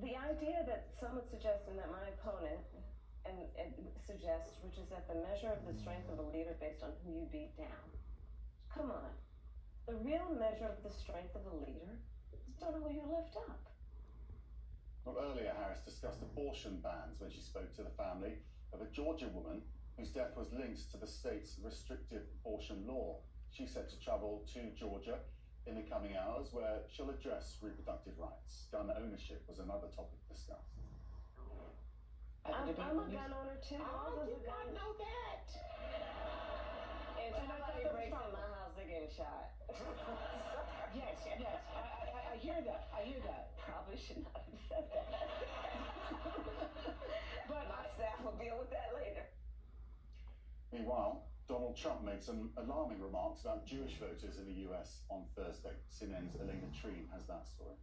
The idea that someone suggesting that my opponent and suggests, which is that the measure of the strength of a leader based on who you beat down. Come on. The real measure of the strength of a leader is on who you lift up. Well, earlier, Harris discussed abortion bans when she spoke to the family of a Georgia woman whose death was linked to the state's restrictive abortion law. She's set to travel to Georgia in the coming hours, where she'll address reproductive rights. Gun ownership was another topic discussed. I'm a gun owner too. I did not know that. If somebody breaks in my house, they're getting shot. Yes, I hear that. Probably should not have said that. But my staff will deal with that later. Meanwhile, Donald Trump made some alarming remarks about Jewish voters in the US on Thursday. CNN's Elena Treen has that story.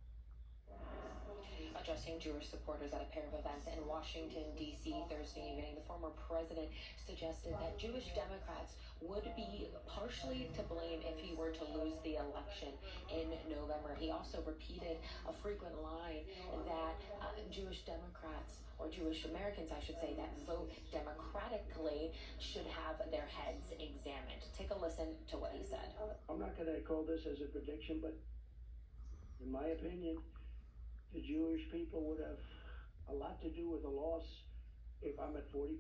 Addressing Jewish supporters at a pair of events in Washington, D.C. Thursday evening, the former president suggested that Jewish Democrats would be partially to blame if he were to lose the election in November. He also repeated a frequent line that Jewish Democrats, or Jewish Americans, I should say, that vote democratically should have their heads examined. Take a listen to what he said. I'm not going to call this as a prediction, but in my opinion, the Jewish people would have a lot to do with the loss if I'm at 40%.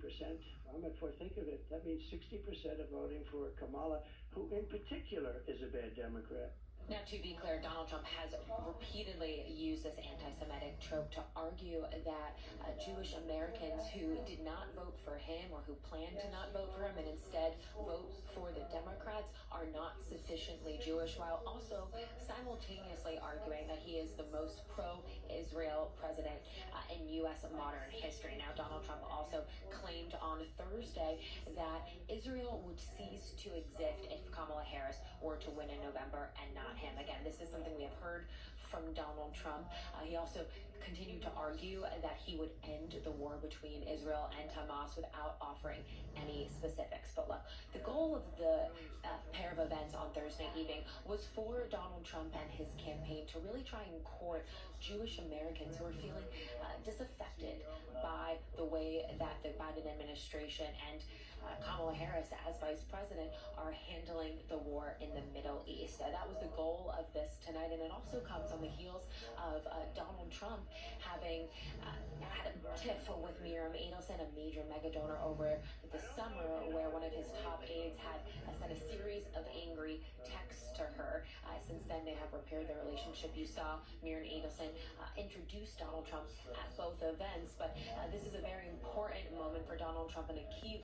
Think of it, that means 60% are voting for Kamala, who in particular is a bad Democrat. Now, to be clear, Donald Trump has repeatedly used this anti-Semitic trope to argue that Jewish Americans who did not vote for him or who plan to not vote for him and instead vote for the Democrats are not sufficiently Jewish, while also simultaneously arguing that he is the most pro-Israel president in U.S. modern history. Now, Donald Trump also claimed on Thursday that Israel would cease to exist if Kamala Harris were to win in November and not him. Again, this is something we have heard from Donald Trump. He also continued to argue that he would end the war between Israel and Hamas without offering any specifics. But look, the goal of the pair of events on Thursday evening was for Donald Trump and his campaign to really try and court Jewish Americans who are feeling disaffected by the way that the Biden administration and Kamala Harris as vice president are handling the war in the Middle East. That was the goal of this tonight, and it also comes on the heels of Donald Trump having had a tiff with Miriam Adelson, a major mega donor, over the summer, where one of his top aides had sent a series of angry texts to her. Since then, they have repaired their relationship. You saw Miriam Adelson introduce Donald Trump at both events, but this is a very important moment for Donald Trump and a key